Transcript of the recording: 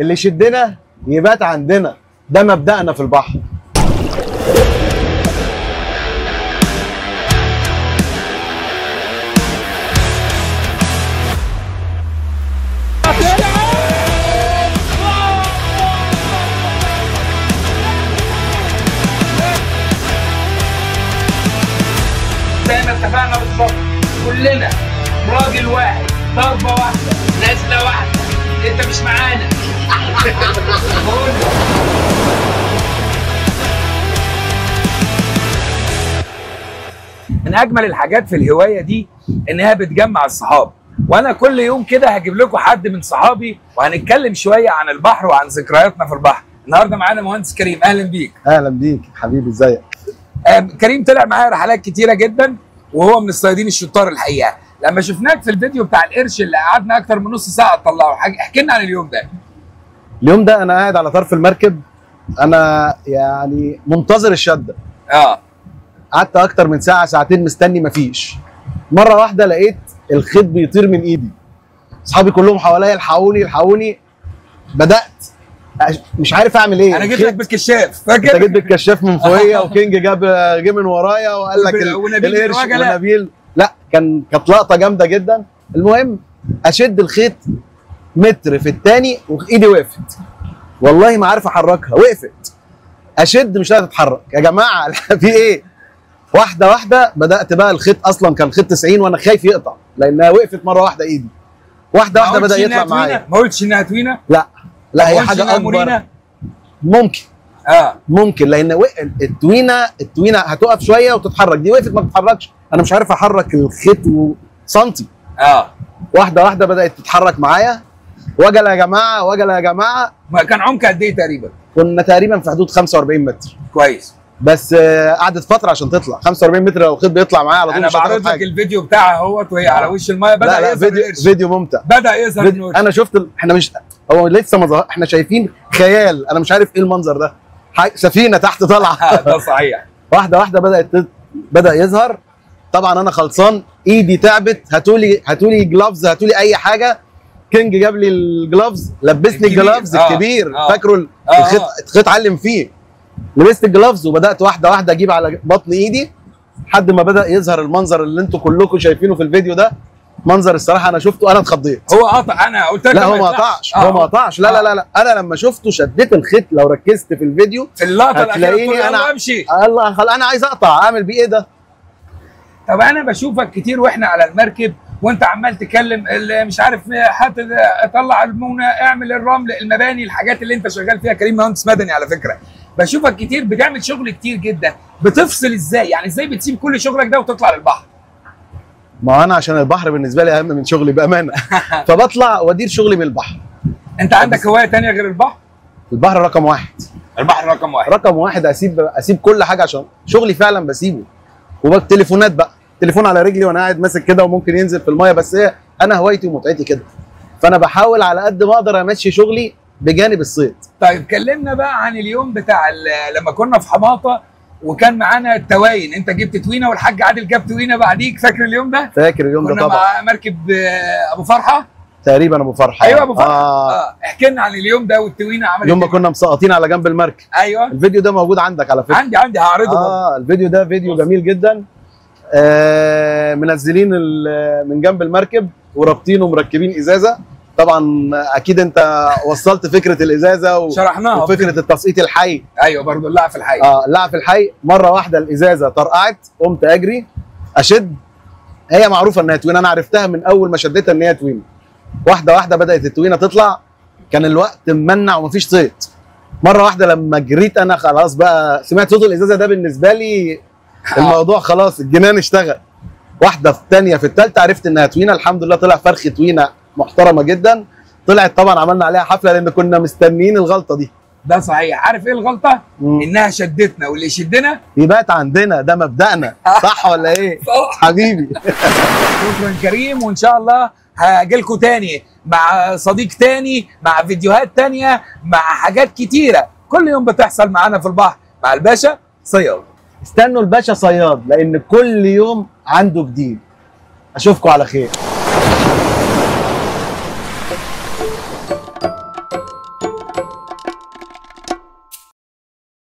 اللي يشدنا يبات عندنا، ده مبدأنا في البحر. زي ما اتفقنا بالظبط، كلنا راجل واحد، ضربه واحده، نازله واحده، انت مش معانا. من اجمل الحاجات في الهوايه دي انها بتجمع الصحاب، وانا كل يوم كده هجيب لكم حد من صحابي وهنتكلم شويه عن البحر وعن ذكرياتنا في البحر. النهارده معانا مهندس كريم، اهلا بيك. اهلا بيك حبيبي، ازيك؟ كريم طلع معايا رحلات كتيره جدا، وهو من الصيادين الشطار الحقيقه. لما شفناك في الفيديو بتاع القرش اللي قعدنا اكتر من نص ساعه نطلعه، احكي لنا عن اليوم ده. اليوم ده انا قاعد على طرف المركب، انا يعني منتظر الشده. قعدت اكتر من ساعه ساعتين مستني، مفيش. مره واحده لقيت الخيط بيطير من ايدي، اصحابي كلهم حواليا الحقوني الحقوني. بدات مش عارف اعمل ايه. انا جيت لك بالكشاف، فاكر؟ انت جيت بالكشاف من فوقيا وكينج جه من ورايا وقال لك القرش ونبيل. لا كانت لقطه جامده جدا. المهم اشد الخيط متر في الثاني وايدي وقفت، والله ما عارف احركها، وقفت. اشد مش قادر اتحرك. يا جماعه في ايه؟ واحده واحده بدات بقى. الخيط اصلا كان خيط 90 وانا خايف يقطع لانها وقفت مره واحده ايدي. واحده واحده بدا يطلع معايا. ما قلتش انها توينه؟ لا هي حاجه اكبر. ممكن ممكن، لان التوينه هتقف شويه وتتحرك، دي وقفت ما بتتحركش. انا مش عارف احرك الخيط سنتي. واحده واحده بدات تتحرك معايا. وجله يا جماعه، وجله يا جماعه. كان عمق قد ايه تقريبا؟ كنا تقريبا في حدود 45 متر. كويس. بس قعدت فتره عشان تطلع 45 متر. لو الخيط بيطلع معايا على طول. انا بعرض لك الفيديو بتاعها اهوت وهي على وش المايه. بدا يظهر فيديو ممتع. بدا يظهر النور. انا شفت احنا مش هو لسه ما ظهر، احنا شايفين خيال. انا مش عارف ايه المنظر ده، سفينه تحت طالعه. ده صحيح. واحده واحده بدا يظهر. طبعا انا خلصان، ايدي تعبت. هاتولي جلافز، هاتولي اي حاجه. كينج جاب لي الجلافز، لبسني الجلافز الكبير. فاكره الخيط علم فيه. لبست الجلافز وبدات واحده واحده اجيب على بطن ايدي لحد ما بدا يظهر المنظر اللي انتوا كلكم شايفينه في الفيديو ده. منظر الصراحه انا شفته انا اتخضيت. هو قطع؟ انا قلت لك لا هو ما قطعش. هو ما قطعش. لا انا لما شفته شديت الخيط. لو ركزت في الفيديو في اللقطه هتلاقيني انا امشي. انا عايز اقطع، اعمل بيه ايه ده؟ طب انا بشوفك كتير واحنا على المركب وانت عمال تكلم اللي مش عارف حتى طلع المونه، اعمل الرمل، المباني، الحاجات اللي انت شغال فيها. كريم مهندس مدني على فكره. بشوفك كتير بتعمل شغل كتير جدا. بتفصل ازاي؟ يعني ازاي بتسيب كل شغلك ده وتطلع للبحر؟ ما انا عشان البحر بالنسبه لي اهم من شغلي بامانه. فبطلع وادير شغلي من البحر. انت عندك هوايه ثانيه غير البحر؟ البحر رقم واحد. البحر رقم واحد. رقم واحد. اسيب كل حاجه عشان شغلي فعلا بسيبه. والتليفونات بقى، تليفون على رجلي وانا قاعد ماسك كده وممكن ينزل في المايه. بس هي انا هوايتي ومتعتي كده، فانا بحاول على قد ما اقدر امشي شغلي بجانب الصيد. طيب كلمنا بقى عن اليوم بتاع لما كنا في حماطه وكان معانا التواين. انت جبت توينه والحاج عادل جاب توينه بعديك، فاكر اليوم ده؟ فاكر اليوم ده طبعا. كنا مع مركب ابو فرحه تقريبا. ابو فرحه. ايوه ابو فرحه. احكي لنا عن اليوم ده والتوينه عملت يوم ما كنا مسقطين على جنب المركب. ايوه الفيديو ده موجود عندك على فكره. عندي هعرضه. الفيديو ده فيديو جميل جدا. منزلين من جنب المركب ورابطينه ومركبين ازازه. طبعا اكيد انت وصلت فكره الازازه شرحناها وفكره التسقيط الحي. ايوه برضه اللعب في الحي. اللعب في الحي. مره واحده الازازه طرقعت، قمت اجري اشد. هي معروفه انها توينه، انا عرفتها من اول ما شدتها ان هي توينه. واحده واحده بدات التوينه تطلع. كان الوقت ممنع ومفيش صيد. مره واحده لما جريت انا خلاص بقى سمعت صوت الازازه ده، بالنسبه لي الموضوع خلاص الجنان اشتغل. واحده في الثانيه في الثالثه عرفت انها توينه. الحمد لله طلع فرخ توينه محترمه جدا. طلعت طبعا عملنا عليها حفله لان كنا مستنيين الغلطه دي. ده صحيح. عارف ايه الغلطه؟ انها شدتنا، واللي يشدنا يبات عندنا، ده مبدأنا. صح ولا ايه؟ صح حبيبي. شكرا كريم، وان شاء الله هاجي لكم تاني مع صديق تاني، مع فيديوهات تانيه، مع حاجات كتيره كل يوم بتحصل معانا في البحر مع الباشا صياد. استنوا الباشا صياد لان كل يوم عنده جديد. اشوفكم على خير.